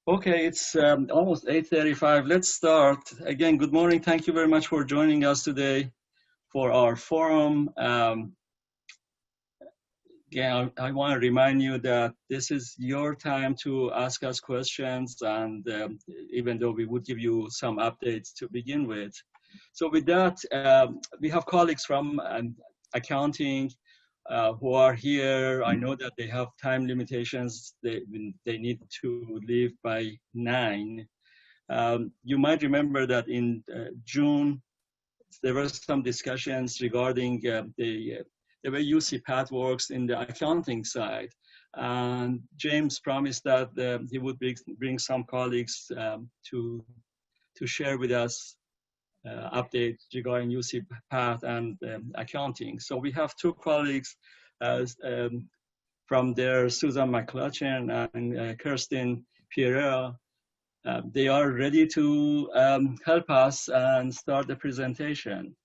Okay, it's almost 8:35. Let's start. Again, good morning. Thank you very much for joining us today for our forum. Again, I want to remind you that this is your time to ask us questions, and even though we would give you some updates to begin with. So with that, we have colleagues from accounting who are here. I know that they have time limitations. They need to leave by 9. You might remember that in June, there were some discussions regarding the way UCPath works in the accounting side. And James promised that he would bring some colleagues to share with us updates regarding UCPath and accounting. So we have 2 colleagues from there, Susan McClutchan and Kirsten Pereira. They are ready to help us and start the presentation.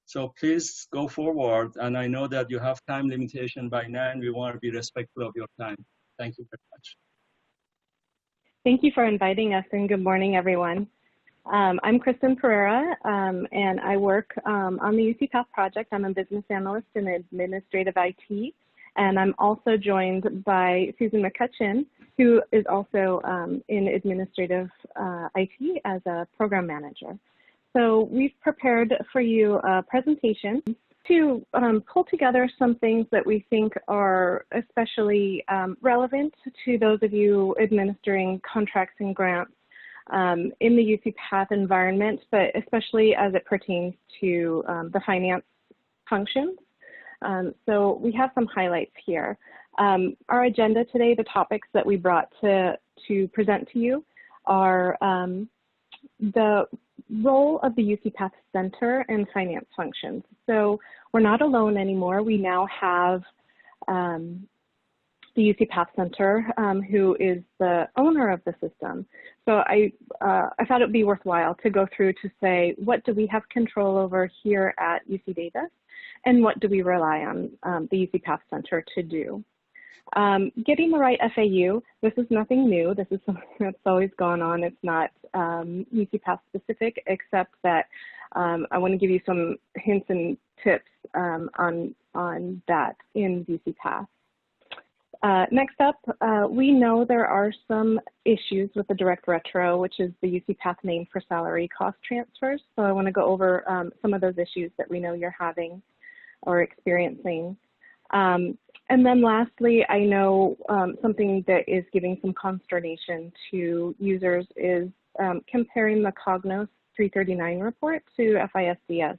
So please go forward. And I know that you have time limitation by 9. We want to be respectful of your time. Thank you very much. Thank you for inviting us, and good morning, everyone. I'm Kristen Pereira, and I work on the UCPath project. I'm a business analyst in administrative IT, and I'm also joined by Susan McCutcheon, who is also in administrative IT as a program manager. So we've prepared for you a presentation to pull together some things that we think are especially relevant to those of you administering contracts and grants in the UCPath environment, but especially as it pertains to the finance functions. So we have some highlights here. Our agenda today, the topics that we brought to present to you are the role of the UCPath Center and finance functions. So we're not alone anymore. We now have the UCPath Center, who is the owner of the system. So I thought it would be worthwhile to go through to say, what do we have control over here at UC Davis, and what do we rely on the UCPath Center to do? Getting the right FAU, this is nothing new. This is something that's always gone on. It's not UCPath specific, except that I want to give you some hints and tips on that in UCPath. Next up, we know there are some issues with the direct retro, which is the UCPath name for salary cost transfers. So I want to go over some of those issues that we know you're having or experiencing. And then lastly, I know something that is giving some consternation to users is comparing the Cognos 339 report to FISDS,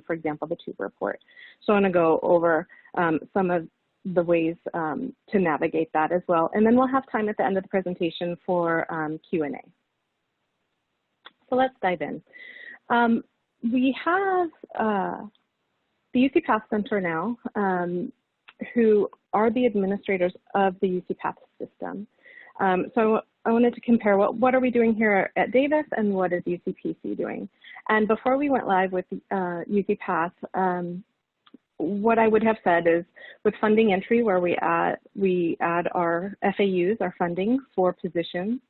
for example, the TUBE report. So I want to go over some of the ways to navigate that as well. And then we'll have time at the end of the presentation for Q&A. So let's dive in. We have the UCPath Center now, who are the administrators of the UCPath system. So I wanted to compare what are we doing here at Davis and what is UCPC doing. And before we went live with UCPath, what I would have said is with funding entry, where we add our FAUs, our funding for positions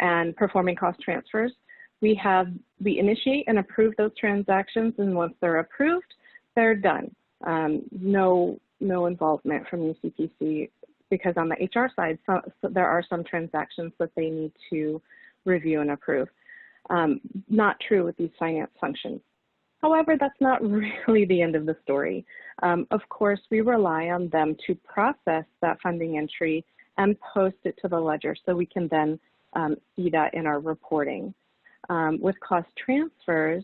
and performing cost transfers, we initiate and approve those transactions, and once they're approved, they're done. No involvement from UCPC, because on the HR side, so there are some transactions that they need to review and approve. Not true with these finance functions. However, that's not really the end of the story. Of course, we rely on them to process that funding entry and post it to the ledger so we can then see that in our reporting. With cost transfers,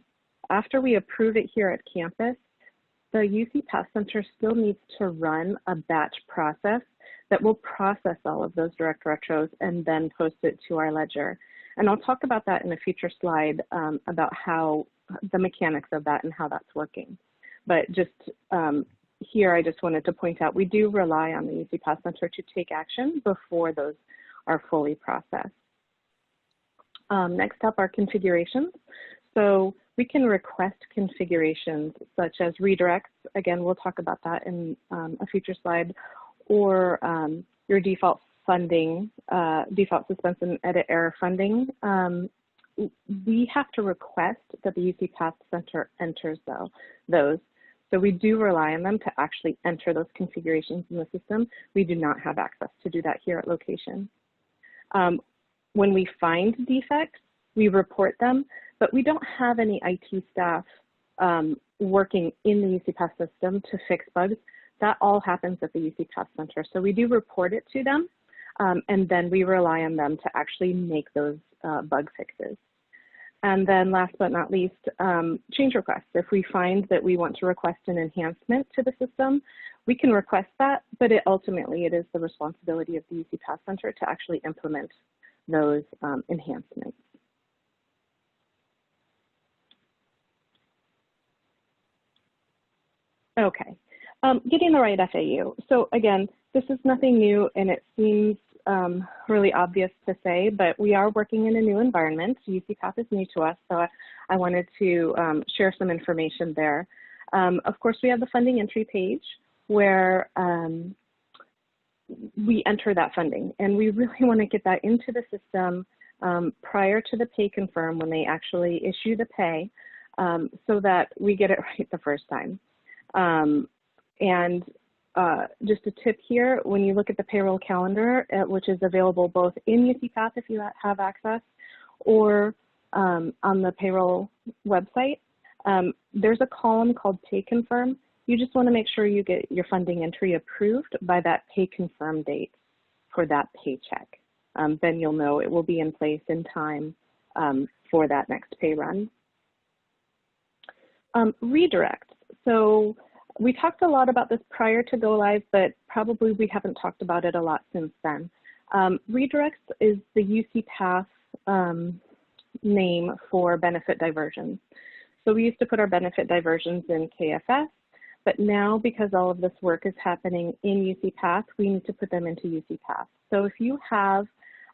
after we approve it here at campus, the UCPath Center still needs to run a batch process that will process all of those direct retros and then post it to our ledger. And I'll talk about that in a future slide about how the mechanics of that and how that's working. But just here, I just wanted to point out, we do rely on the UCPath Center to take action before those are fully processed. Next up are configurations. So we can request configurations such as redirects. Again, we'll talk about that in a future slide, or your default funding, default suspense and edit error funding, we have to request that the UCPath Center enters those. So we do rely on them to actually enter those configurations in the system. We do not have access to do that here at location. When we find defects, we report them, but we don't have any IT staff working in the UCPath system to fix bugs. That all happens at the UCPath Center. So we do report it to them, and then we rely on them to actually make those bug fixes. And then last but not least, change requests. If we find that we want to request an enhancement to the system, we can request that, but ultimately it is the responsibility of the UCPath Center to actually implement those enhancements. Okay, getting the right FAU. So again, this is nothing new and it seems really obvious to say, but we are working in a new environment. UCPath is new to us, so I wanted to share some information there. Of course, we have the funding entry page where we enter that funding, and we really want to get that into the system prior to the pay confirm when they actually issue the pay so that we get it right the first time. Just a tip here, when you look at the payroll calendar, which is available both in UCPath if you have access, or on the payroll website, there's a column called Pay Confirm. You just want to make sure you get your funding entry approved by that pay confirm date for that paycheck. Then you'll know it will be in place in time for that next pay run. Redirect. So we talked a lot about this prior to go live, but probably we haven't talked about it a lot since then. Redirects is the UCPath name for benefit diversions. So we used to put our benefit diversions in KFS, but now because all of this work is happening in UCPath, we need to put them into UCPath. So if you have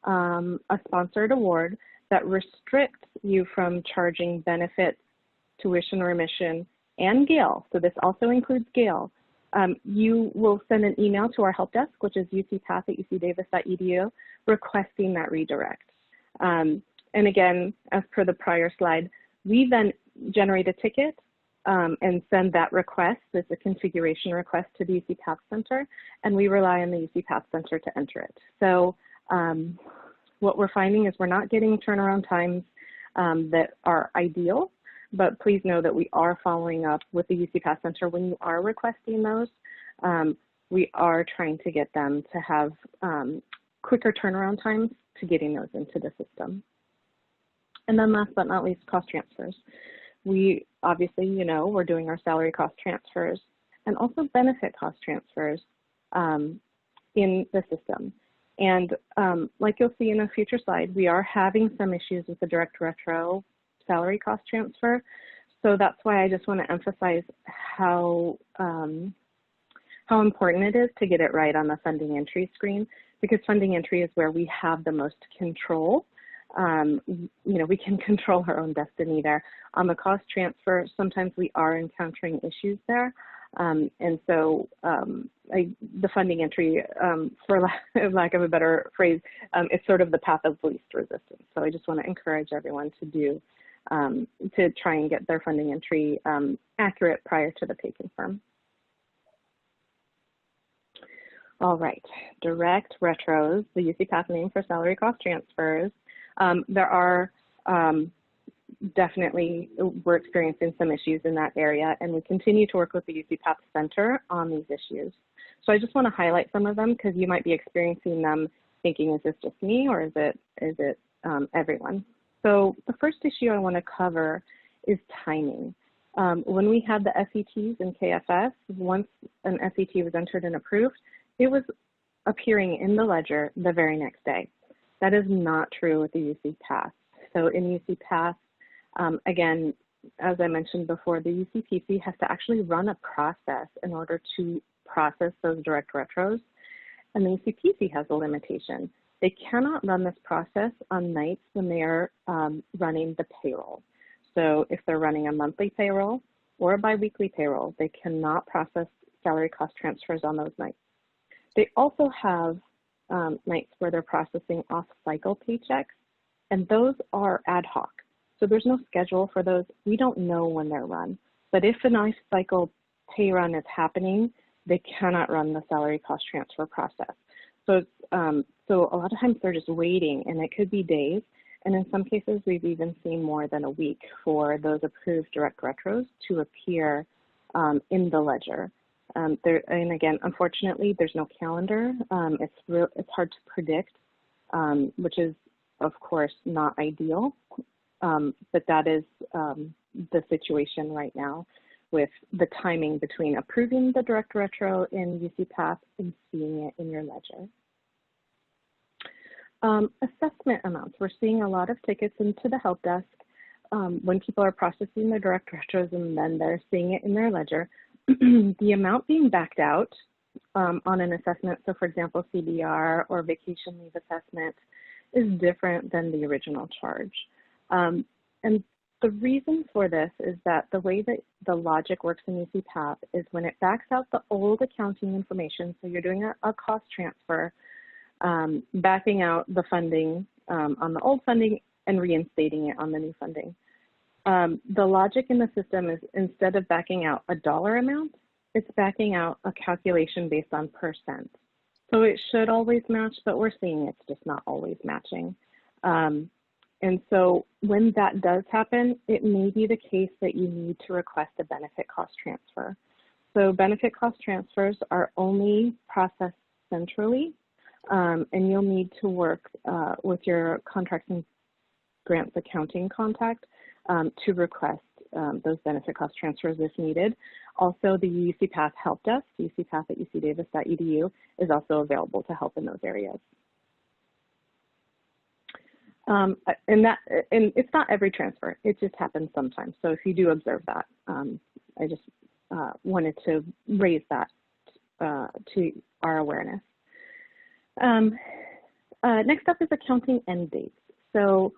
a sponsored award that restricts you from charging benefit, tuition remission, and Gale, so this also includes Gale, you will send an email to our help desk, which is ucpath@ucdavis.edu, requesting that redirect. And again, as per the prior slide, we then generate a ticket and send that request as a configuration request to the UCPath Center, and we rely on the UCPath Center to enter it. So what we're finding is we're not getting turnaround times that are ideal, but please know that we are following up with the UCPath Center when you are requesting those. We are trying to get them to have quicker turnaround times to getting those into the system. And then last but not least, cost transfers. We obviously, you know, we're doing our salary cost transfers and also benefit cost transfers in the system. And like you'll see in a future slide, we are having some issues with the direct retro salary cost transfer. So that's why I just want to emphasize how important it is to get it right on the funding entry screen, because funding entry is where we have the most control. You know, we can control our own destiny there. On the cost transfer, sometimes we are encountering issues there. And so the funding entry, for lack of a better phrase, it's sort of the path of least resistance. So I just want to encourage everyone to do, to try and get their funding entry accurate prior to the pay confirm. All right, direct retros, the UCPath name for salary cost transfers. There are definitely, we're experiencing some issues in that area, and we continue to work with the UCPath Center on these issues. So I just want to highlight some of them because you might be experiencing them thinking, is this just me or is it everyone? So the first issue I want to cover is timing. When we had the SETs in KFS, once an SET was entered and approved, it was appearing in the ledger the very next day. That is not true with the UCPath. So in UCPath, again, as I mentioned before, the UCPC has to actually run a process in order to process those direct retros. And the UCPC has a limitation. They cannot run this process on nights when they are running the payroll. So if they're running a monthly payroll or a biweekly payroll, they cannot process salary cost transfers on those nights. They also have nights where they're processing off-cycle paychecks, and those are ad hoc. So there's no schedule for those. We don't know when they're run. But if an off-cycle pay run is happening, they cannot run the salary cost transfer process. So, so a lot of times they're just waiting, and it could be days. And in some cases, we've even seen more than a week for those approved direct retros to appear in the ledger. And again, unfortunately, there's no calendar. It's hard to predict, which is, of course, not ideal. But that is the situation right now with the timing between approving the direct retro in UCPath and seeing it in your ledger. Assessment amounts. We're seeing a lot of tickets into the help desk when people are processing their direct retros and then they're seeing it in their ledger. The amount being backed out on an assessment, so for example, CBDR or vacation leave assessment, is different than the original charge. And the reason for this is that the way that the logic works in UCPath is when it backs out the old accounting information, so you're doing a cost transfer, backing out the funding on the old funding and reinstating it on the new funding. The logic in the system is instead of backing out a dollar amount, it's backing out a calculation based on percent. So it should always match, but we're seeing it's just not always matching. And so when that does happen, it may be the case that you need to request a benefit cost transfer. So benefit cost transfers are only processed centrally, and you'll need to work with your contracts and grants accounting contact to request those benefit cost transfers if needed. Also, the UCPath help desk, ucpath@ucdavis.edu, is also available to help in those areas. And it's not every transfer, it just happens sometimes. So if you do observe that, I just wanted to raise that to our awareness. Next up is accounting end dates. So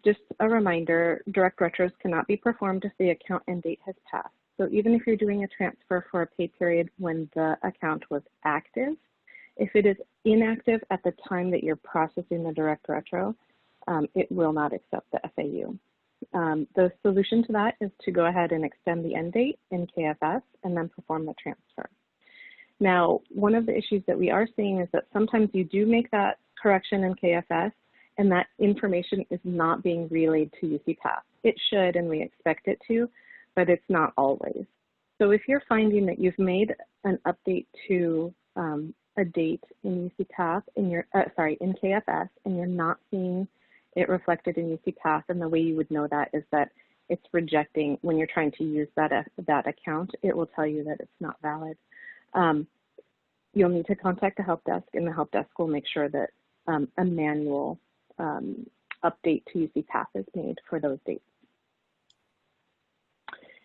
just a reminder, direct retros cannot be performed if the account end date has passed. So even if you're doing a transfer for a pay period when the account was active, if it is inactive at the time that you're processing the direct retro, it will not accept the FAU. The solution to that is to go ahead and extend the end date in KFS and then perform the transfer. Now, one of the issues that we are seeing is that sometimes you do make that correction in KFS and that information is not being relayed to UCPath. It should, and we expect it to, but it's not always. So if you're finding that you've made an update to a date in UCPath, in KFS, and you're not seeing it reflected in UCPath, and the way you would know that is that it's rejecting, when you're trying to use that account, it will tell you that it's not valid. You'll need to contact the help desk, and the help desk will make sure that a manual update to UCPath is made for those dates.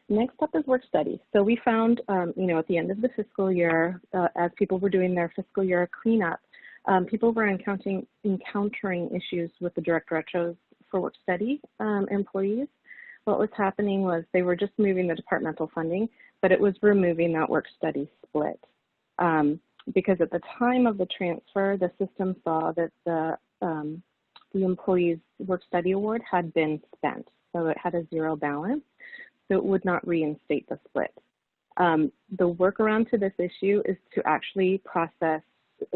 Next up is work study. So we found, at the end of the fiscal year, as people were doing their fiscal year cleanup, people were encountering issues with the direct retros for work study employees. What was happening was they were just moving the departmental funding, but it was removing that work study split. Because at the time of the transfer, the system saw that the employee's work study award had been spent. So it had a zero balance, so it would not reinstate the split. The workaround to this issue is to actually process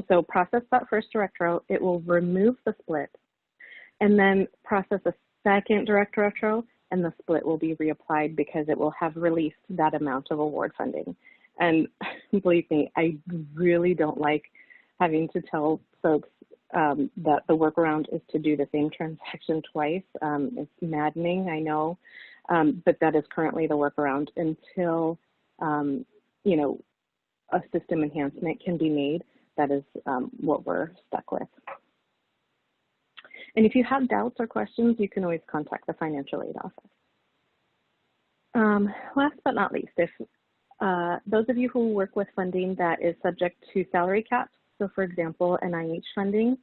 that first direct retro, it will remove the split, and then process a second direct retro, and the split will be reapplied because it will have released that amount of award funding. And believe me, I really don't like having to tell folks that the workaround is to do the same transaction twice. It's maddening, I know, but that is currently the workaround until, a system enhancement can be made. That is what we're stuck with. And if you have doubts or questions, you can always contact the financial aid office. Last but not least, if those of you who work with funding that is subject to salary caps, so for example, NIH funding,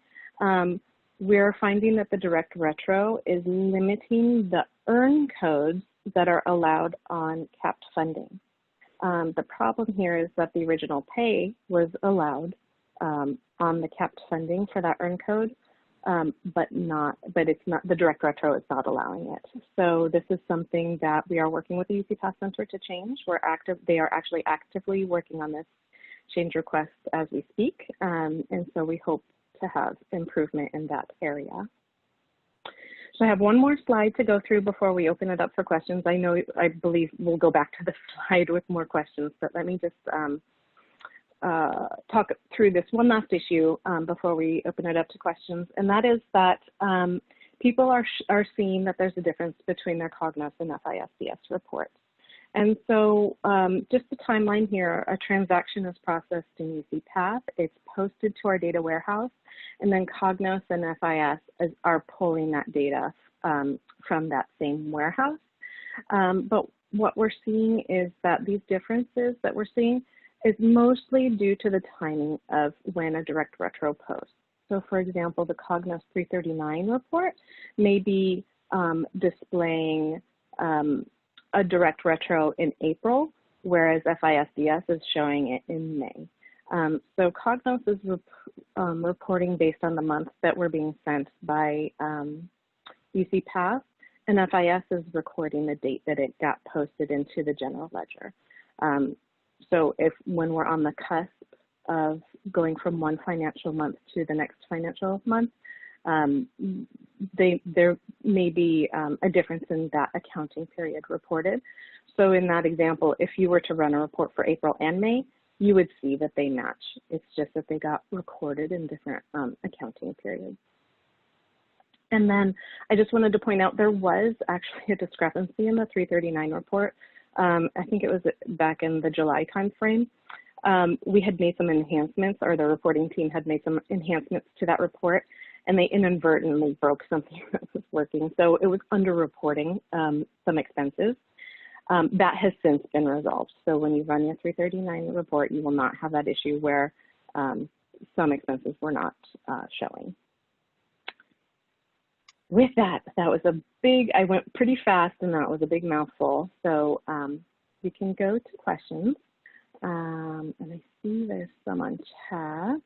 we're finding that the direct retro is limiting the earn codes that are allowed on capped funding. The problem here is that the original pay was allowed on on the capped funding for that earn code, but it's not, the direct retro is not allowing it. So this is something that we are working with the UCPath Center to change. They are actually actively working on this change request as we speak, and so we hope to have improvement in that area. So I have one more slide to go through before we open it up for questions. I believe we'll go back to the slide with more questions, but let me just talk through this one last issue before we open it up to questions, and that is that people are seeing that there's a difference between their Cognos and FISDS reports. And so just the timeline here, a transaction is processed in UCPath, it's posted to our data warehouse, and then Cognos and FIS are pulling that data from that same warehouse. But what we're seeing is that these differences that we're seeing is mostly due to the timing of when a direct retro posts. So for example, the Cognos 339 report may be displaying a direct retro in April, whereas FISDS is showing it in May. So Cognos is reporting based on the month that we're being sent by UCPath, and FIS is recording the date that it got posted into the general ledger. So when we're on the cusp of going from one financial month to the next financial month, there may be a difference in that accounting period reported. So in that example, if you were to run a report for April and May, you would see that they match. It's just that they got recorded in different accounting periods. And then I just wanted to point out there was actually a discrepancy in the 339 report. I think it was back in the July timeframe. We had made some enhancements, or the reporting team had made some enhancements to that report, and they inadvertently broke something that was working. So it was underreporting some expenses. That has since been resolved. So when you run your 339 report, you will not have that issue where some expenses were not showing. With that, that was a big, I went pretty fast and that was a big mouthful. So we can go to questions. And I see there's some on chat.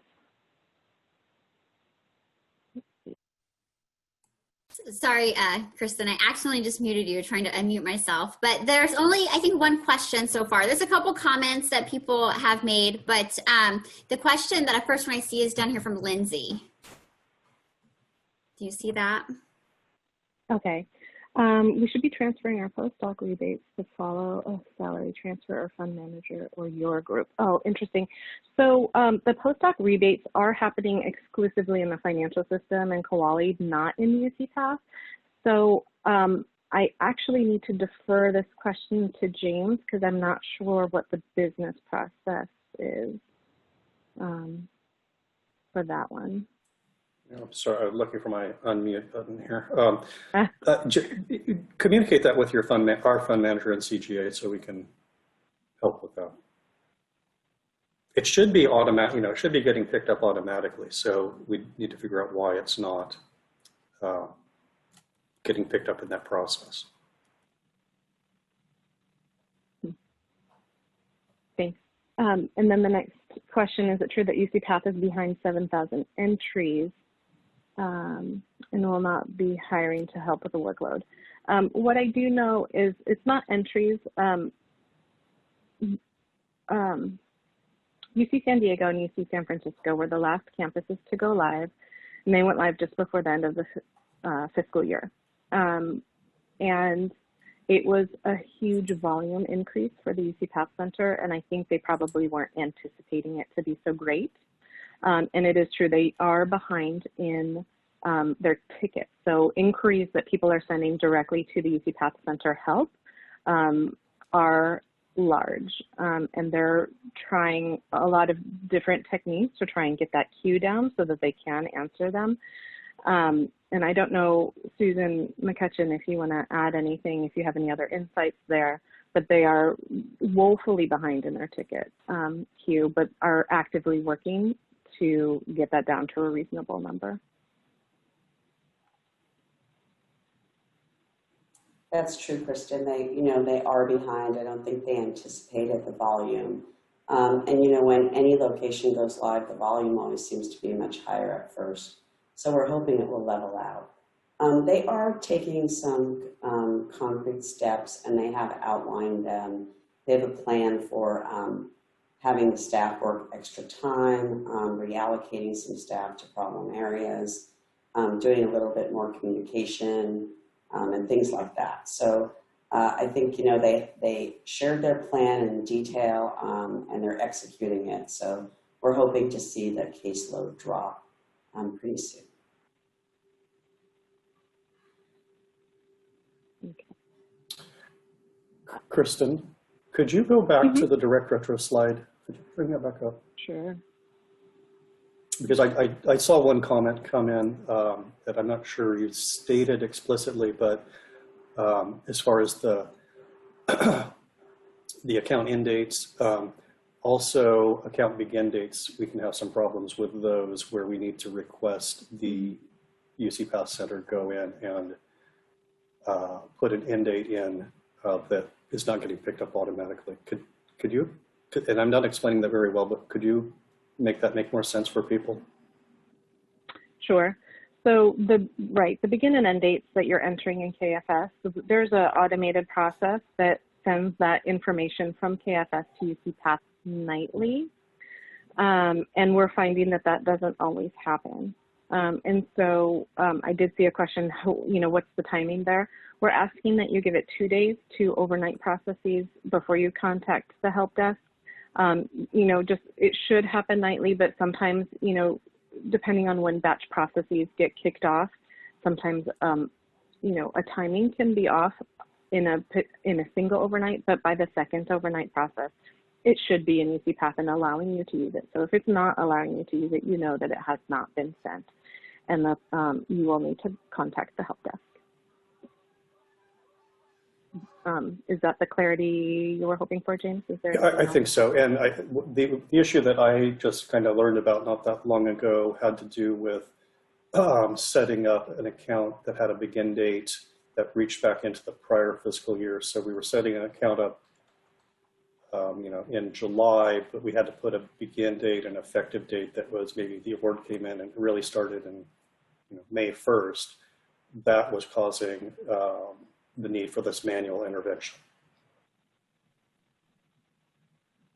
Sorry, Kristen, I accidentally just muted you, trying to unmute myself, but there's only, I think, one question so far. There's a couple comments that people have made, but the question that first one I see is down here from Lindsay. Do you see that? Okay. We should be transferring our postdoc rebates to follow a salary transfer or fund manager or your group. Oh, interesting. So the postdoc rebates are happening exclusively in the financial system and Koali, not in UCPath. So I actually need to defer this question to James because I'm not sure what the business process is for that one. I'm sorry, I'm looking for my unmute button here. Communicate that with your our fund manager and CGA so we can help with that. It should be automatic, it should be getting picked up automatically. So we need to figure out why it's not getting picked up in that process. Thanks. And then the next question, is it true that UCPath is behind 7,000 entries? And will not be hiring to help with the workload. What I do know is it's not entries. UC San Diego and UC San Francisco were the last campuses to go live, and they went live just before the end of the fiscal year. And it was a huge volume increase for the UCPath Center, and I think they probably weren't anticipating it to be so great. And it is true, they are behind in their tickets. So inquiries that people are sending directly to the UCPath Center help are large. And they're trying a lot of different techniques to try and get that queue down so that they can answer them. And I don't know, Susan McCutcheon, if you want to add anything, if you have any other insights there, but they are woefully behind in their ticket queue, but are actively working to get that down to a reasonable number. That's true, Kristen. They are behind. I don't think they anticipated the volume And you know, when any location goes live, the volume always seems to be much higher at first. So we're hoping it will level out. They are taking some concrete steps, and they have outlined they have a plan for having the staff work extra time, reallocating some staff to problem areas, doing a little bit more communication, and things like that. So I think, you know, they shared their plan in detail, and they're executing it. So we're hoping to see the caseload drop pretty soon. Kristen, could you go back to the direct retro slide? Could you bring that back up? Sure. Because I saw one comment come in that I'm not sure you stated explicitly, but as far as the the account end dates, also account begin dates, we can have some problems with those where we need to request the UCPath Center go in and put an end date in that is not getting picked up automatically. Could you, and I'm not explaining that very well, but could you make that make more sense for people? Sure. So the begin and end dates that you're entering in KFS, there's an automated process that sends that information from KFS to UCPath nightly. And we're finding that that doesn't always happen. And so I did see a question, you know, what's the timing there? We're asking that you give it 2 days to overnight processes before you contact the help desk. You know, just it should happen nightly, but sometimes, you know, depending on when batch processes get kicked off, sometimes, you know, a timing can be off in a single overnight, but by the second overnight process, it should be in UCPath and allowing you to use it. So if it's not allowing you to use it, you know that it has not been sent, and that you will need to contact the help desk. Is that the clarity you were hoping for, James? Is there? I think so. And the issue that I just kind of learned about not that long ago had to do with setting up an account that had a begin date that reached back into the prior fiscal year. So we were setting an account up, you know, in July, but we had to put a begin date and effective date that was maybe the award came in and really started in, you know, May 1st. That was causing the need for this manual intervention.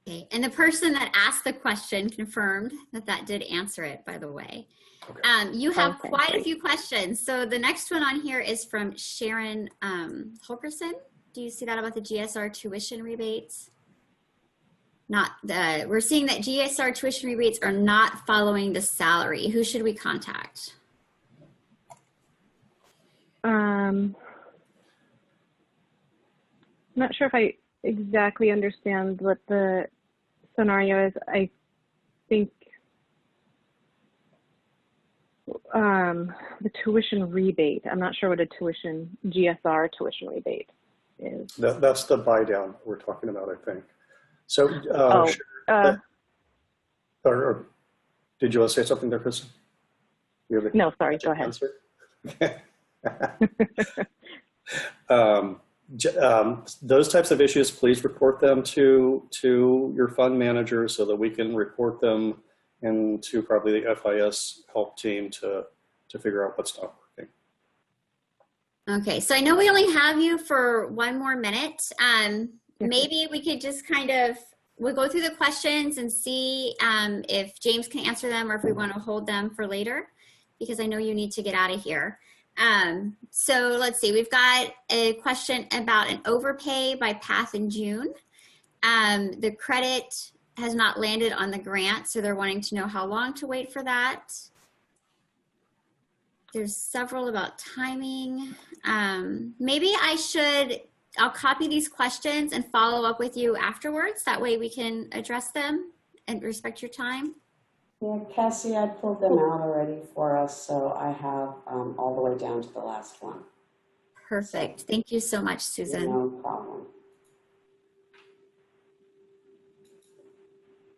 Okay, and the person that asked the question confirmed that that did answer it, by the way. Okay. You have quite a few questions. So the next one on here is from Sharon Holgerson. Do you see that about the GSR tuition rebates? We're seeing that GSR tuition rebates are not following the salary. Who should we contact? I'm not sure if I exactly understand what the scenario is. I think the tuition rebate, I'm not sure what a GSR tuition rebate is. That's the buy down we're talking about, I think. So, or did you want to say something there, Kristen? No, sorry, go ahead. Those types of issues, please report them to your fund manager so that we can report them into probably the FIS help team to figure out what's not working. Okay, so I know we only have you for 1 more minute. Maybe we could just we'll go through the questions and see if James can answer them or if we want to hold them for later, because I know you need to get out of here. So let's see, we've got a question about an overpay by PATH in June. The credit has not landed on the grant, so they're wanting to know how long to wait for that. There's several about timing. Maybe I'll copy these questions and follow up with you afterwards. That way we can address them and respect your time. Yeah, Cassie, I pulled them out already for us, so I have all the way down to the last one. Perfect. So, thank you so much, Susan. No problem.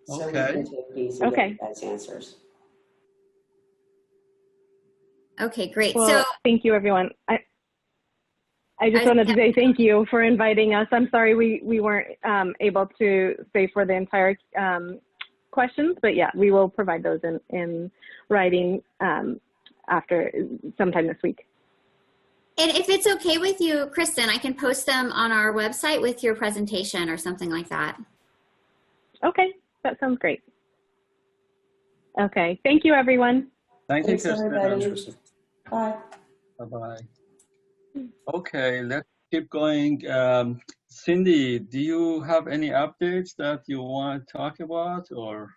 So okay. We can take these and get you guys answers. Okay, great. Well, so thank you, everyone. I I just wanted to say thank you for inviting us. I'm sorry we weren't able to stay for the entire questions, but yeah, we will provide those in writing after sometime this week. And if it's okay with you, Kristen, I can post them on our website with your presentation or something like that. Okay, that sounds great. Okay, thank you, everyone. Thank you, Thanks, Kristen. everybody. Bye. Bye-bye. Okay, let's keep going. Cindy, do you have any updates that you want to talk about, or?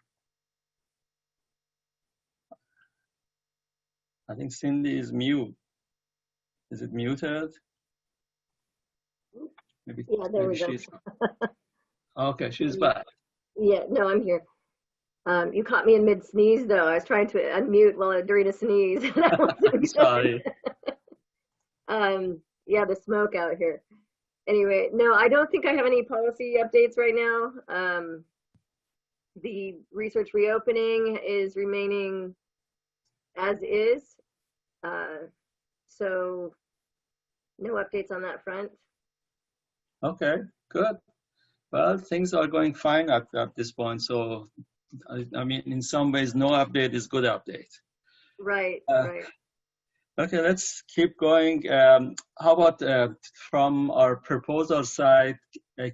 I think Cindy is mute. Is it muted? Maybe, yeah, there maybe we go. Okay, she's back. Yeah, no, I'm here. You caught me in mid sneeze though. I was trying to unmute while during a sneeze. That wasn't good. Sorry. Yeah, the smoke out here. Anyway, no, I don't think I have any policy updates right now. The research reopening is remaining as is. So no updates on that front. Okay, good. Well, things are going fine at this point. So, I mean, in some ways, no update is good update. Right, right. Okay, let's keep going. How about from our proposal side,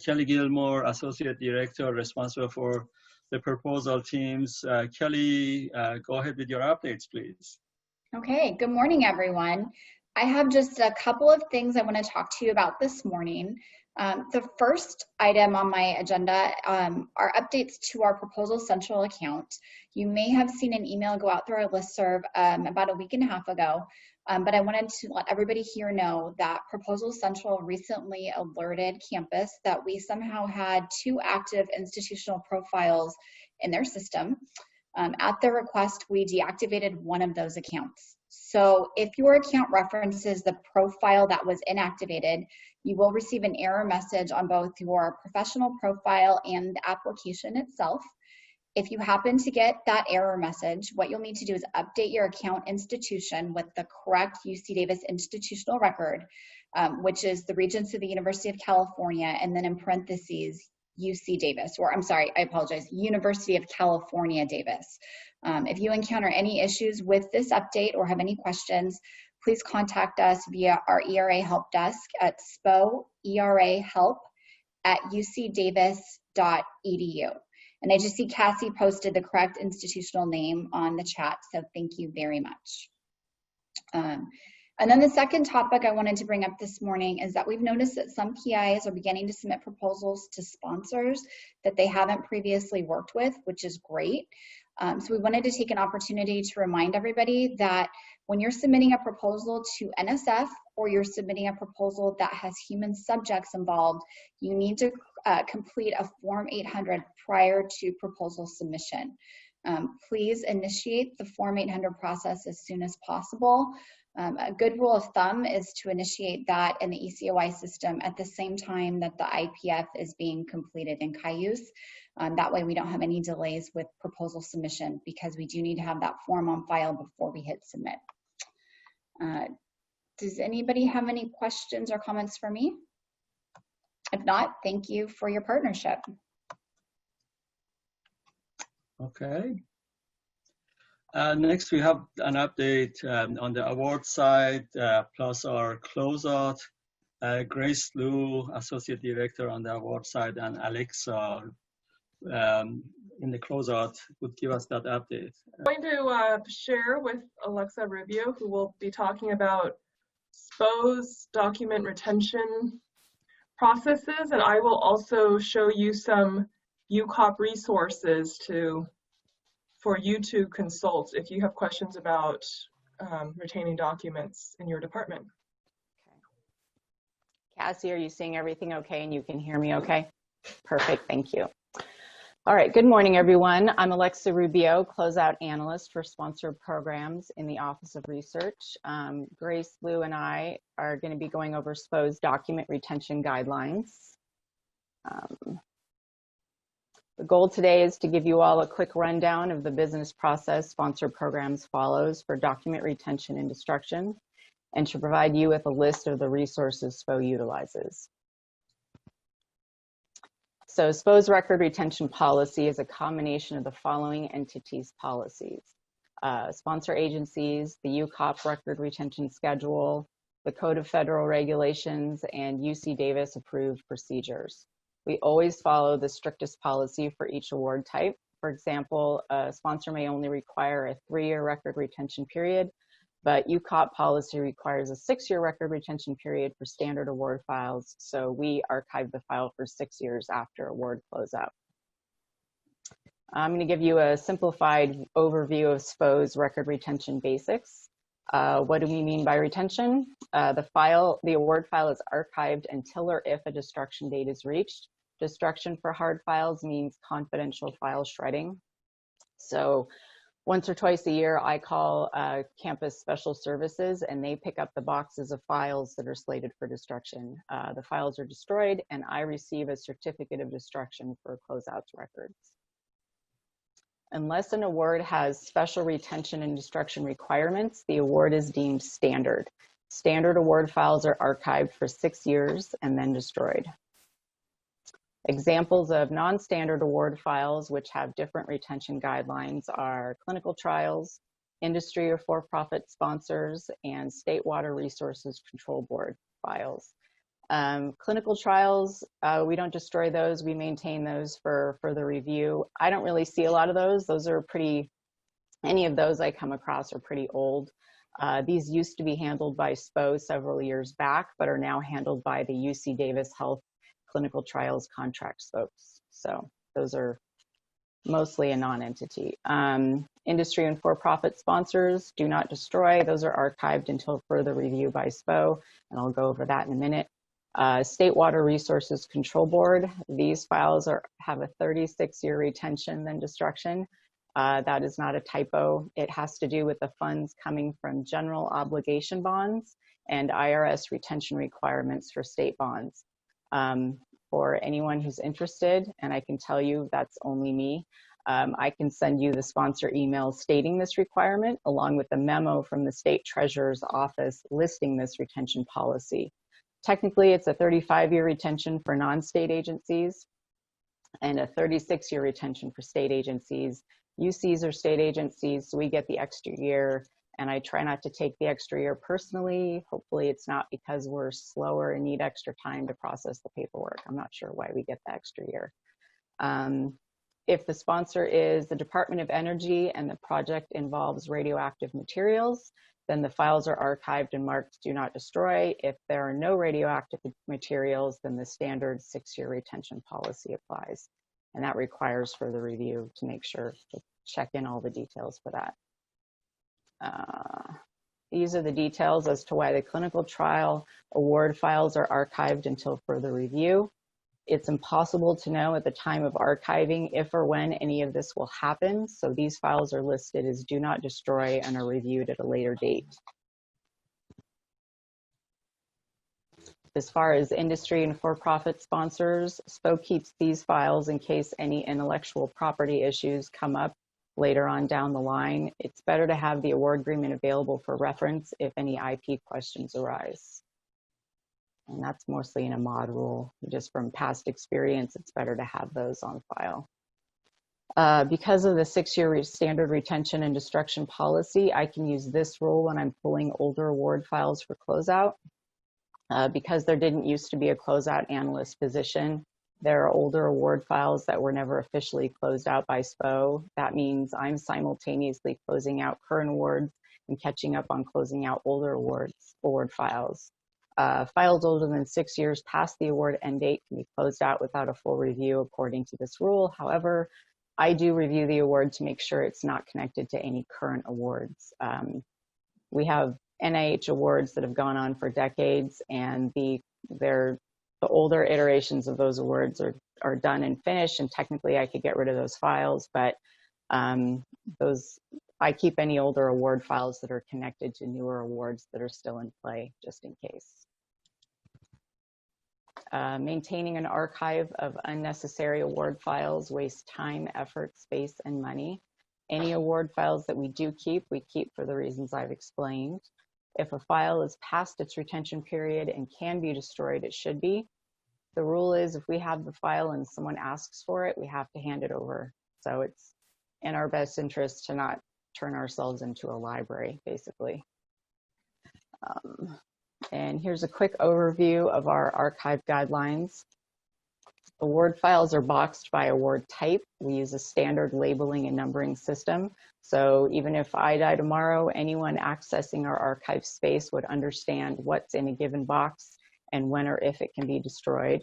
Kelly Gilmore, Associate Director responsible for the proposal teams. Kelly, go ahead with your updates, please. Okay, good morning, everyone. I have just a couple of things I want to talk to you about this morning. The first item on my agenda are updates to our Proposal Central account. You may have seen an email go out through our listserv about a week and a half ago, but I wanted to let everybody here know that Proposal Central recently alerted campus that we somehow had 2 active institutional profiles in their system. At their request, we deactivated one of those accounts. So if your account references the profile that was inactivated, you will receive an error message on both your professional profile and the application itself. If you happen to get that error message, what you'll need to do is update your account institution with the correct UC Davis institutional record, which is the Regents of the University of California, and then in parentheses, UC Davis, or I'm sorry, I apologize, University of California Davis. If you encounter any issues with this update or have any questions, please contact us via our ERA help desk at spoerahelp@ucdavis.edu. And I just see Cassie posted the correct institutional name on the chat, so thank you very much. And then the second topic I wanted to bring up this morning is that we've noticed that some PIs are beginning to submit proposals to sponsors that they haven't previously worked with, which is great. So we wanted to take an opportunity to remind everybody that when you're submitting a proposal to NSF or you're submitting a proposal that has human subjects involved, you need to complete a Form 800 prior to proposal submission. Please initiate the Form 800 process as soon as possible. A good rule of thumb is to initiate that in the ECOI system at the same time that the IPF is being completed in Cayuse. That way we don't have any delays with proposal submission, because we do need to have that form on file before we hit submit. Does anybody have any questions or comments for me? If not, thank you for your partnership. Okay. Next, we have an update on the award side, plus our closeout. Grace Liu, Associate Director on the award side, and Alexa in the closeout would give us that update. I'm going to share with Alexa Rubio, who will be talking about SPO's document retention processes, and I will also show you some UCOP resources for you to consult if you have questions about retaining documents in your department. Okay. Cassie, are you seeing everything okay and you can hear me okay? Perfect, thank you. All right, good morning, everyone. I'm Alexa Rubio, Closeout Analyst for Sponsored Programs in the Office of Research. Grace Liu and I are going to be going over SPO's document retention guidelines. The goal today is to give you all a quick rundown of the business process Sponsored Programs follows for document retention and destruction, and to provide you with a list of the resources SPO utilizes. So SPO's record retention policy is a combination of the following entities' policies: sponsor agencies, the UCOP record retention schedule, the Code of Federal Regulations, and UC Davis approved procedures. We always follow the strictest policy for each award type. For example, a sponsor may only require a 3-year record retention period, but UCOP policy requires a 6-year record retention period for standard award files, so we archive the file for 6 years after award closeout. I'm going to give you a simplified overview of SPO's record retention basics. What do we mean by retention? The award file is archived until or if a destruction date is reached. Destruction for hard files means confidential file shredding. So once or twice a year, I call campus special services, and they pick up the boxes of files that are slated for destruction. The files are destroyed, and I receive a certificate of destruction for closeouts records. Unless an award has special retention and destruction requirements, the award is deemed standard. Standard award files are archived for 6 years and then destroyed. Examples of non-standard award files which have different retention guidelines are clinical trials, industry or for-profit sponsors, and State Water Resources Control Board files. Clinical trials, we don't destroy those, we maintain those for further review. I don't really see a lot of those. Those are any of those I come across are pretty old. These used to be handled by SPO several years back, but are now handled by the UC Davis Health Clinical Trials Contracts folks. So those are mostly a non-entity. Industry and for-profit sponsors, do not destroy. Those are archived until further review by SPO, and I'll go over that in a minute. State Water Resources Control Board, these files have a 36-year retention then destruction. That is not a typo. It has to do with the funds coming from general obligation bonds and IRS retention requirements for state bonds. For anyone who's interested, and I can tell you that's only me, I can send you the sponsor email stating this requirement along with the memo from the state treasurer's office listing this retention policy. Technically, it's a 35-year retention for non-state agencies and a 36-year retention for state agencies. UCs are state agencies, so we get the extra year, and I try not to take the extra year personally. Hopefully it's not because we're slower and need extra time to process the paperwork. I'm not sure why we get the extra year. If the sponsor is the Department of Energy and the project involves radioactive materials, then the files are archived and marked do not destroy. If there are no radioactive materials, then the standard 6-year retention policy applies. And that requires further review to make sure to check in all the details for that. These are the details as to why the clinical trial award files are archived until further review. It's impossible to know at the time of archiving if or when any of this will happen, so these files are listed as do not destroy and are reviewed at a later date. As far as industry and for-profit sponsors, SPO keeps these files in case any intellectual property issues come up later on down the line. It's better to have the award agreement available for reference if any IP questions arise. And that's mostly in a mod rule. Just from past experience, it's better to have those on file. Because of the 6-year standard retention and destruction policy, I can use this rule when I'm pulling older award files for closeout. Because there didn't used to be a closeout analyst position, there are older award files that were never officially closed out by SPO. That means I'm simultaneously closing out current awards and catching up on closing out older award files. Files older than 6 years past the award end date can be closed out without a full review according to this rule. However, I do review the award to make sure it's not connected to any current awards. We have NIH awards that have gone on for decades, and the older iterations of those awards are done and finished, and technically I could get rid of those files, but I keep any older award files that are connected to newer awards that are still in play, just in case. Maintaining an archive of unnecessary award files wastes time, effort, space, and money. Any award files that we do keep, we keep for the reasons I've explained. If a file is past its retention period and can be destroyed, it should be. The rule is if we have the file and someone asks for it, we have to hand it over. So it's in our best interest to not turn ourselves into a library, basically. And here's a quick overview of our archive guidelines. Award files are boxed by award type. We use a standard labeling and numbering system. So even if I die tomorrow, anyone accessing our archive space would understand what's in a given box and when or if it can be destroyed.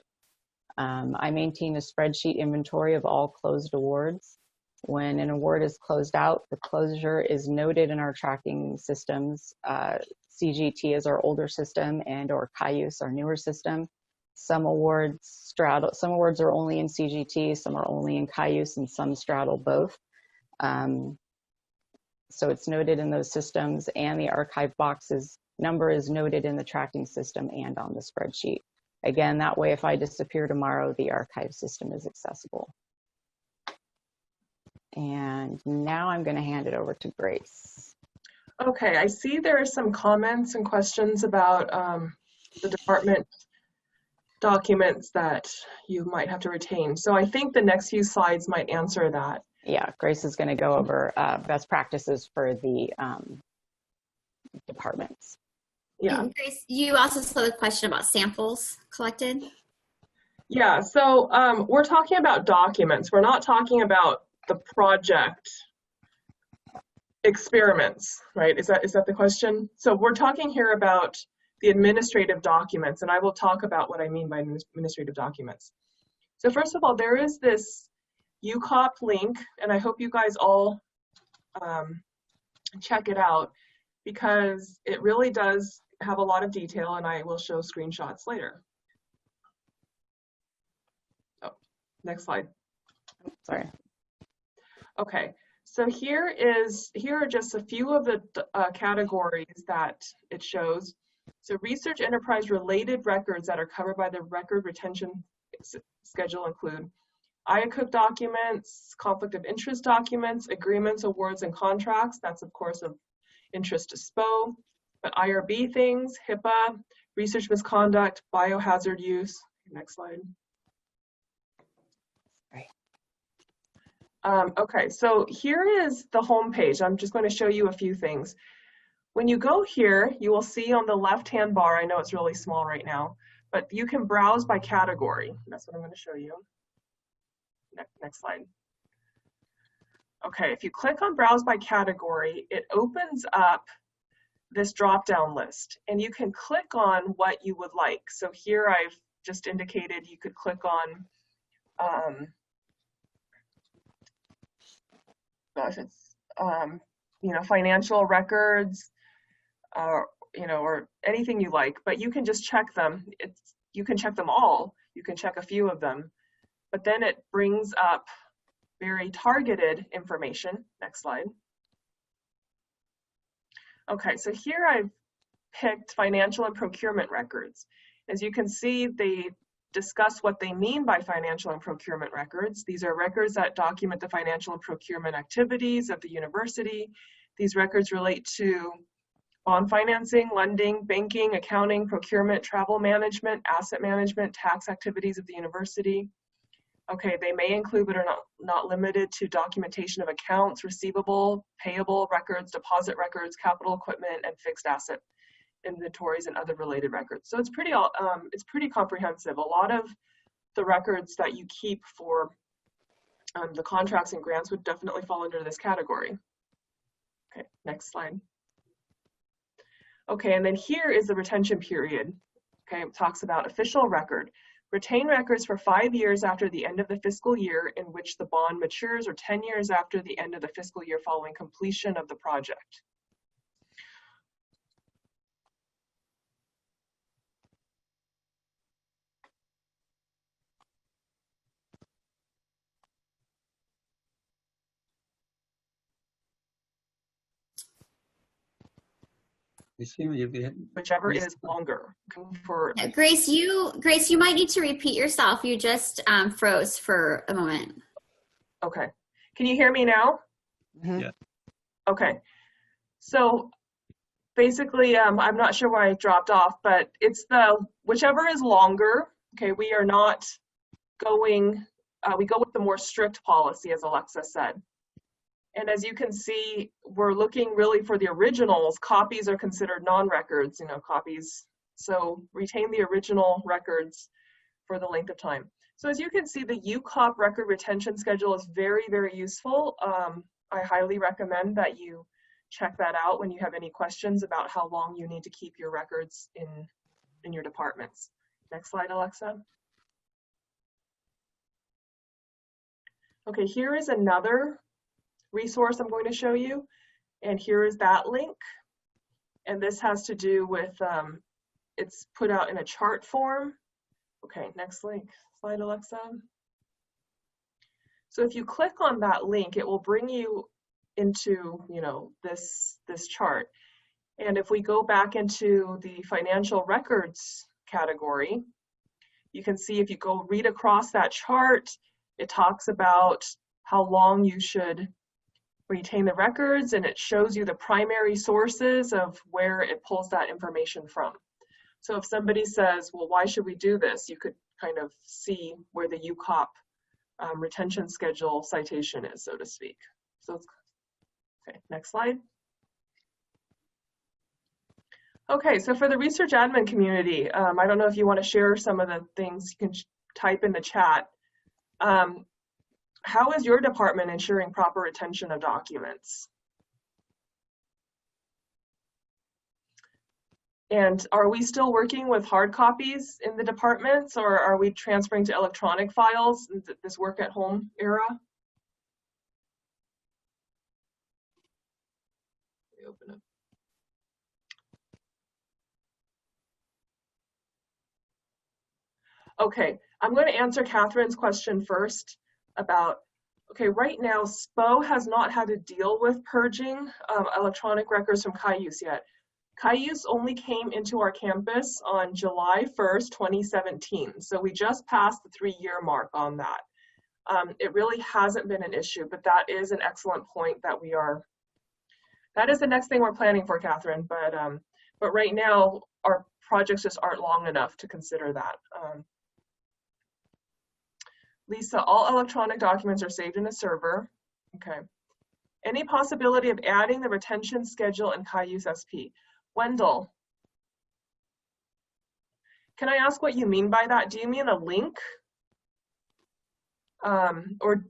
I maintain a spreadsheet inventory of all closed awards. When an award is closed out, the closure is noted in our tracking systems. CGT is our older system and or Cayuse, our newer system. Some awards straddle, some awards are only in CGT, some are only in Cayuse, and some straddle both. So it's noted in those systems, and the archive box's number is noted in the tracking system and on the spreadsheet. Again, that way, if I disappear tomorrow, the archive system is accessible. And now I'm going to hand it over to Grace. Okay, I see there are some comments and questions about the department documents that you might have to retain. So I think the next few slides might answer that. Yeah, Grace is going to go over best practices for the departments. Yeah. And Grace, you also saw the question about samples collected. Yeah, so we're talking about documents. We're not talking about the project experiments, right? Is that the question? So we're talking here about the administrative documents, and I will talk about what I mean by administrative documents. So first of all, there is this UCOP link, and I hope you guys all check it out, because it really does have a lot of detail, and I will show screenshots later. Oh, next slide. Sorry. Okay, so here are just a few of the categories that it shows. So research enterprise related records that are covered by the record retention schedule include IACUC documents, conflict of interest documents, agreements, awards, and contracts. That's of course of interest to SPO, but IRB things, HIPAA, research misconduct, biohazard use. Next slide. Okay, so here is the home page. I'm just going to show you a few things. When you go here, you will see on the left-hand bar, I know it's really small right now, but you can browse by category. That's what I'm going to show you. Next slide. Okay, if you click on Browse by Category, it opens up this drop-down list, and you can click on what you would like. So here I've just indicated you could click on it's you know, financial records, you know, or anything you like, but you can just check them. You can check them all. You can check a few of them, but then it brings up very targeted information. Next slide. Okay, so here I've picked financial and procurement records. As you can see, they discuss what they mean by financial and procurement records. These are records that document the financial and procurement activities of the university. These records relate to bond financing, lending, banking, accounting, procurement, travel management, asset management, tax activities of the university. Okay, they may include but are not limited to documentation of accounts, receivable, payable records, deposit records, capital equipment, and fixed asset inventories and other related records. So it's pretty comprehensive. A lot of the records that you keep for the contracts and grants would definitely fall under this category. Okay, next slide. Okay, and then here is the retention period. Okay, it talks about official record. Retain records for 5 years after the end of the fiscal year in which the bond matures, or 10 years after the end of the fiscal year following completion of the project. Whichever is longer. Yeah, Grace, you might need to repeat yourself. You just froze for a moment. Okay. Can you hear me now? Mm-hmm. Yeah. Okay. So basically, I'm not sure why I dropped off, but it's whichever is longer. Okay, we are not going, we go with the more strict policy, as Alexa said. And as you can see, we're looking really for the originals. Copies are considered non-records, copies. So retain the original records for the length of time. So as you can see, the UCOP record retention schedule is very, very useful. I highly recommend that you check that out when you have any questions about how long you need to keep your records in your departments. Next slide, Alexa. Okay, here is another resource I'm going to show you, and here is that link. And this has to do with, it's put out in a chart form. Okay, next link, slide, Alexa. So if you click on that link, it will bring you into, this chart. And if we go back into the financial records category, you can see if you go read across that chart, it talks about how long you should retain the records, and it shows you the primary sources of where it pulls that information from. So if somebody says, well, why should we do this? You could kind of see where the UCOP retention schedule citation is, so to speak. So it's, okay, next slide. Okay, so for the research admin community, I don't know if you want to share some of the things you can type in the chat. How is your department ensuring proper retention of documents? And are we still working with hard copies in the departments, or are we transferring to electronic files in this work at home era? Let me open up. Okay, I'm going to answer Catherine's question first about, okay, right now, SPO has not had to deal with purging electronic records from Cayuse yet. Cayuse only came into our campus on July 1st, 2017. So we just passed the 3-year mark on that. It really hasn't been an issue, but that is an excellent point that that is the next thing we're planning for, Catherine. But right now, our projects just aren't long enough to consider that. Lisa, all electronic documents are saved in a server. Okay. Any possibility of adding the retention schedule in Cayuse SP? Wendell, can I ask what you mean by that? Do you mean a link? Or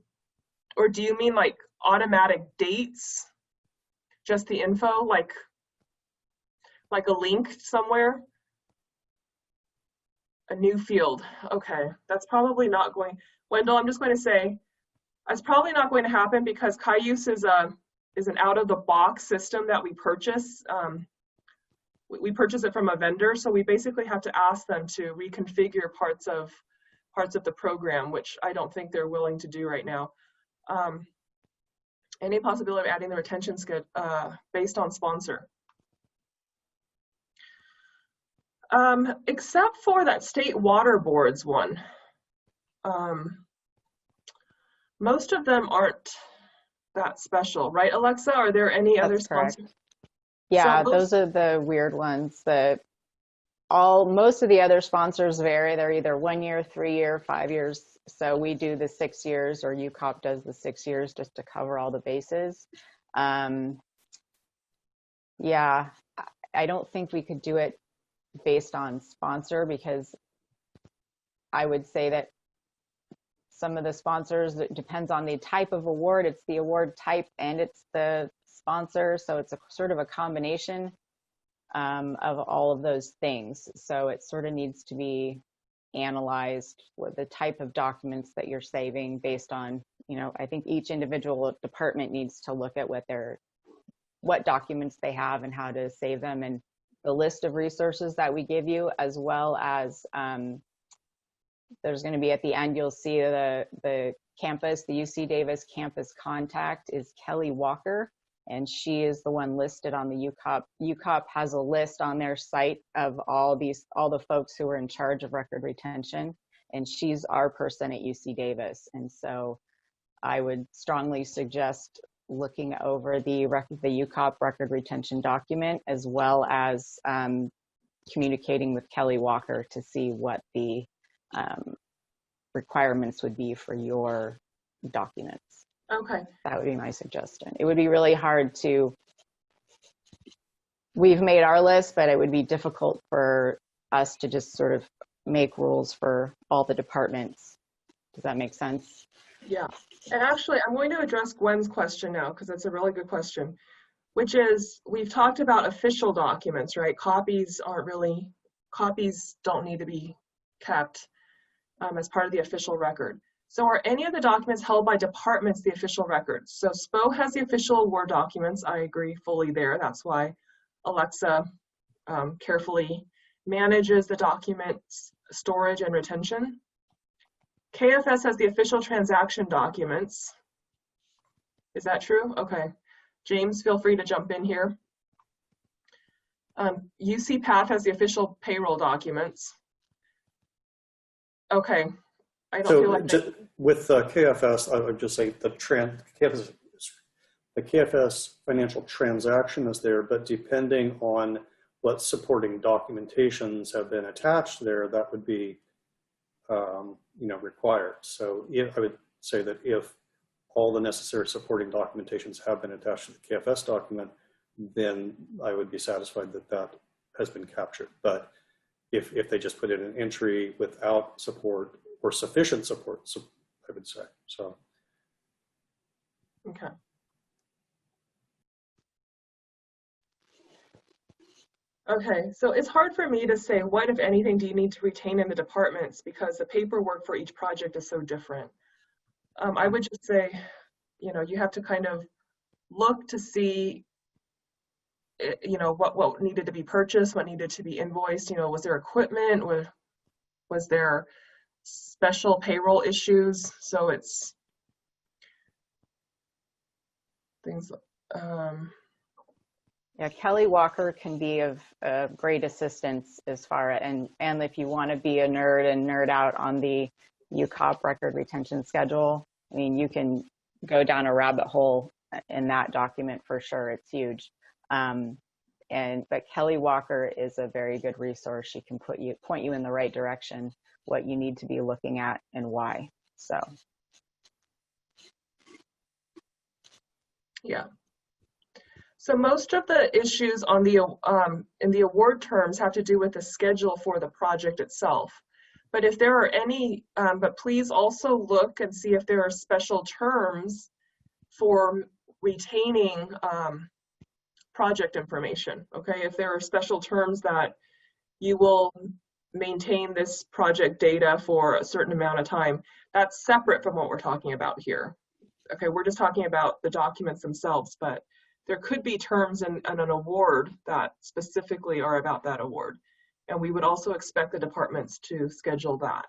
do you mean like automatic dates? Just the info, like a link somewhere? A new field. Okay, that's probably not going. Wendell, I'm just going to say, that's probably not going to happen because Cayuse is an out-of-the-box system that we purchase. We purchase it from a vendor, so we basically have to ask them to reconfigure parts of the program, which I don't think they're willing to do right now. Any possibility of adding the retention schedule based on sponsor? Except for that state water boards one. Most of them aren't that special, right, Alexa? Are there any other sponsors? Yeah, so those are the weird ones that most of the other sponsors vary. They're either 1 year, 3 year, 5 years. So we do the 6 years, or UCOP does the 6 years just to cover all the bases. Yeah, I don't think we could do it based on sponsor, because I would say that some of the sponsors, it depends on the type of award. It's the award type and it's the sponsor. So it's a sort of a combination of all of those things. So it sort of needs to be analyzed with the type of documents that you're saving based on, I think each individual department needs to look at what documents they have and how to save them, and the list of resources that we give you, as well as there's going to be at the end, you'll see the campus, the UC Davis campus contact is Kelly Walker, and she is the one listed on the UCOP. UCOP has a list on their site of all the folks who are in charge of record retention, and she's our person at UC Davis. And so I would strongly suggest looking over the UCOP record retention document, as well as communicating with Kelly Walker to see what the requirements would be for your documents. Okay. That would be my suggestion. It would be really hard to, we've made our list, but it would be difficult for us to just sort of make rules for all the departments. Does that make sense? Yeah. And actually, I'm going to address Gwen's question now, because it's a really good question, which is, we've talked about official documents, right? Copies don't need to be kept as part of the official record. So are any of the documents held by departments the official records? So SPO has the official award documents. I agree fully there. That's why Alexa carefully manages the documents storage and retention. KFS has the official transaction documents. Is that true? Okay. James, feel free to jump in here. UCPath has the official payroll documents. Okay. I don't feel like with KFS, I would just say the KFS financial transaction is there, but depending on what supporting documentations have been attached there, that would be required. So I would say that if all the necessary supporting documentations have been attached to the KFS document, then I would be satisfied that that has been captured. But if they just put in an entry without support or sufficient support, so I would say so. Okay. Okay, so it's hard for me to say what, if anything, do you need to retain in the departments, because the paperwork for each project is so different. I would just say, you have to kind of look to see, what needed to be purchased, what needed to be invoiced. Was there equipment? Was there special payroll issues? So it's things. Yeah, Kelly Walker can be of great assistance as far as, and if you want to be a nerd and nerd out on the UCOP record retention schedule, I mean, you can go down a rabbit hole in that document for sure. It's huge. But Kelly Walker is a very good resource. She can point you in the right direction, what you need to be looking at and why. So. Yeah. So most of the issues on the in the award terms have to do with the schedule for the project itself. But if there are any, but please also look and see if there are special terms for retaining project information, okay? If there are special terms that you will maintain this project data for a certain amount of time, that's separate from what we're talking about here. Okay, we're just talking about the documents themselves, but there could be terms in an award that specifically are about that award. And we would also expect the departments to schedule that.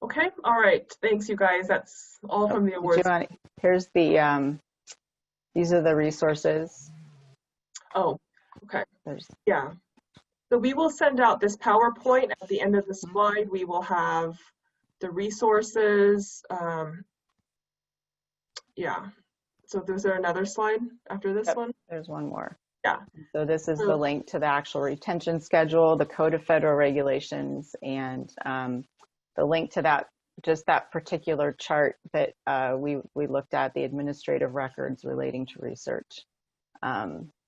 Okay, all right, thanks you guys. That's all from the awards. Here's the, these are the resources. Oh, okay, yeah. So we will send out this PowerPoint at the end of the slide. We will have the resources. Yeah. So is there another slide after this one? There's one more. Yeah. So this is the link to the actual retention schedule, the Code of Federal Regulations, and the link to that, just that particular chart that we looked at, the administrative records relating to research.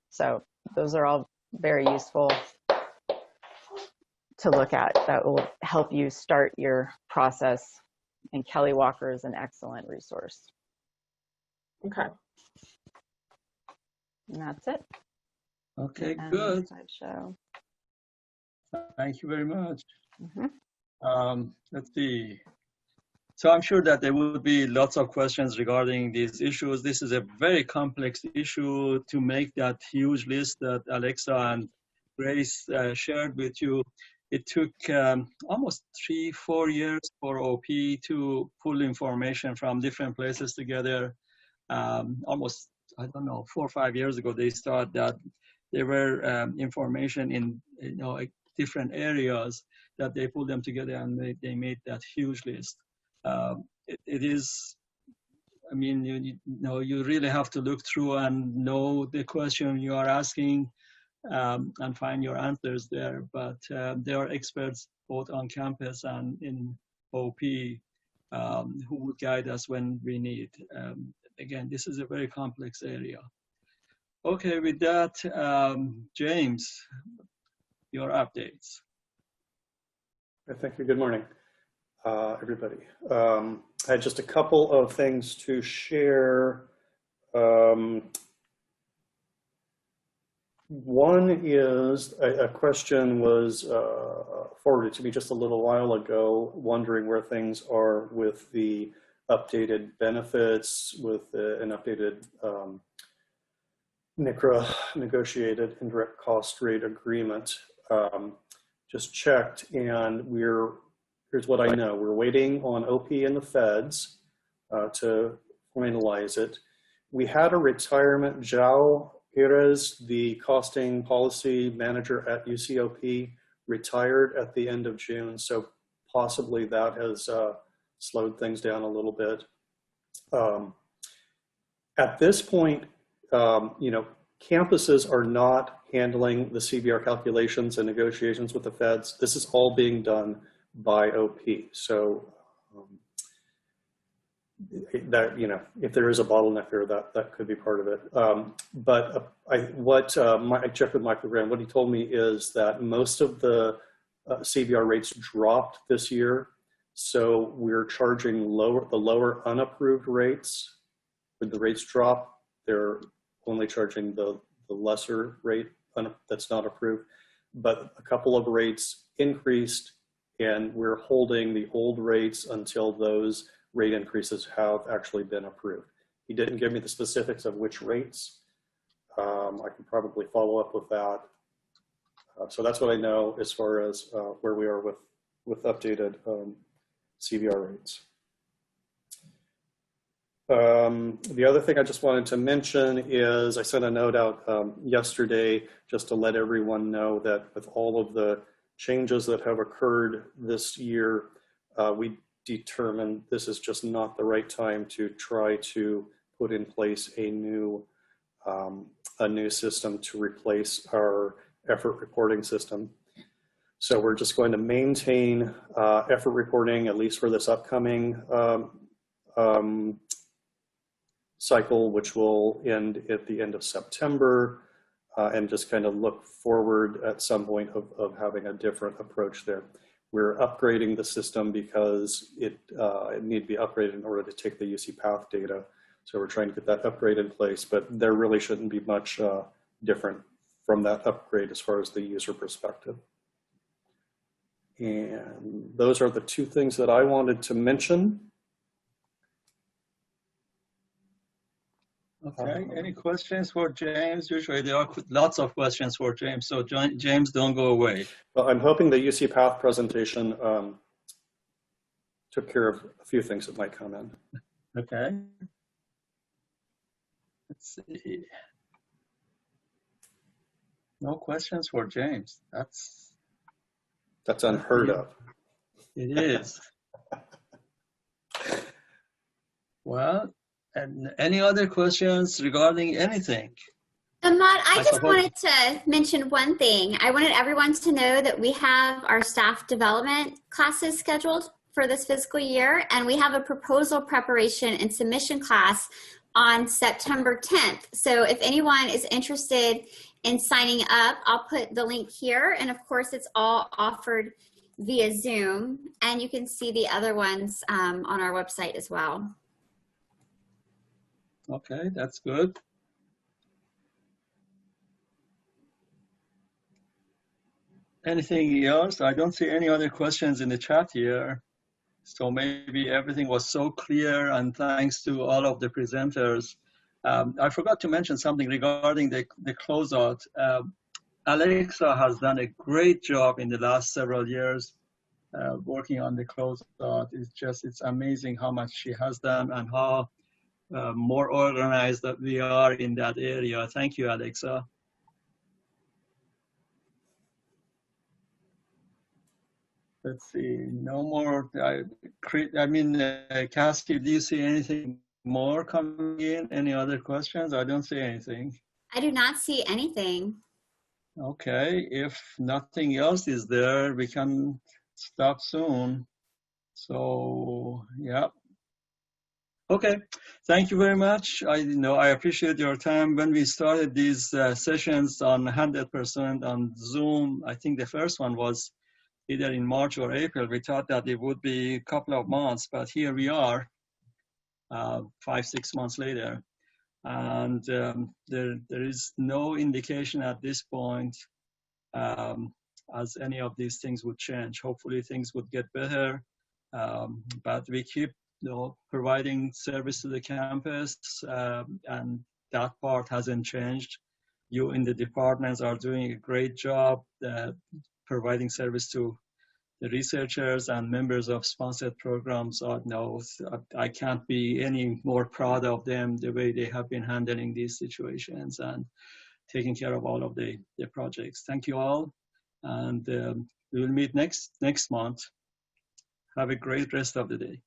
So those are all very useful to look at. That will help you start your process. And Kelly Walker is an excellent resource. Okay. And that's it. Okay, good. Slideshow. Thank you very much. Mm-hmm. Let's see. So I'm sure that there will be lots of questions regarding these issues. This is a very complex issue. To make that huge list that Alexa and Grace shared with you, it took almost 3-4 years for OP to pull information from different places together. Almost, I don't know, 4 or 5 years ago, they started that there were information in different areas that they pulled them together and they made that huge list. It is I mean, you know, you really have to look through and know the question you are asking and find your answers there. But there are experts both on campus and in OP who would guide us when we need. Again, this is a very complex area. Okay, with that, James, your updates. Thank you. Good morning, everybody. I had just a couple of things to share. One is a question was forwarded to me just a little while ago, wondering where things are with the updated benefits, with an updated NICRA, negotiated indirect cost rate agreement. Just checked, and here's what I know. We're waiting on OP and the feds to finalize it. We had a retirement. Zhao Perez, the costing policy manager at UCOP, retired at the end of June, so possibly that has slowed things down a little bit. At this point, you know, campuses are not handling the CBR calculations and negotiations with the feds. This is all being done by OP. So that, you know, if there is a bottleneck there, that could be part of it. But I checked with Michael Graham. What he told me is that most of the CBR rates dropped this year. So we're charging the lower unapproved rates. When the rates drop, they're only charging the lesser rate that's not approved. But a couple of rates increased, and we're holding the old rates until those rate increases have actually been approved. He didn't give me the specifics of which rates. I can probably follow up with that. So that's what I know as far as where we are with updated CBR rates. The other thing I just wanted to mention is I sent a note out yesterday just to let everyone know that with all of the changes that have occurred this year, we determined this is just not the right time to try to put in place a new system to replace our effort reporting system. So we're just going to maintain effort reporting, at least for this upcoming cycle, which will end at the end of September, and just kind of look forward at some point of having a different approach there. We're upgrading the system because it needs to be upgraded in order to take the UCPath data. So we're trying to get that upgrade in place, but there really shouldn't be much different from that upgrade as far as the user perspective. And those are the two things that I wanted to mention. Okay, any questions for James? Usually there are lots of questions for James, so James, don't go away. Well, I'm hoping the UCPath presentation took care of a few things that might come in. Okay. Let's see. No questions for James. That's unheard of. It is. Well, and any other questions regarding anything? Ahmad, I just wanted to mention one thing. I wanted everyone to know that we have our staff development classes scheduled for this fiscal year, and we have a proposal preparation and submission class on September 10th. So if anyone is interested in signing up, I'll put the link here, and of course it's all offered via Zoom, and you can see the other ones on our website as well. Okay, that's good. Anything else? I don't see any other questions in the chat here. So maybe everything was so clear, and thanks to all of the presenters. I forgot to mention something regarding the closeout. Alexa has done a great job in the last several years working on the closeout. It's amazing how much she has done and how more organized that we are in that area. Thank you, Alexa. Let's see, no more. Cassie, do you see anything more coming in? Any other questions? I don't see anything. I do not see anything. Okay, if nothing else is there, we can stop soon. So, yeah. Okay, thank you very much. I appreciate your time. When we started these sessions on 100% on Zoom, I think the first one was either in March or April. We thought that it would be a couple of months, but here we are 5-6 months later. And there is no indication at this point as any of these things would change. Hopefully things would get better, but we keep providing service to the campus, and that part hasn't changed. You in the departments are doing a great job providing service to the researchers and members of sponsored programs. I can't be any more proud of them, the way they have been handling these situations and taking care of all of the projects. Thank you all, and we will meet next month. Have a great rest of the day.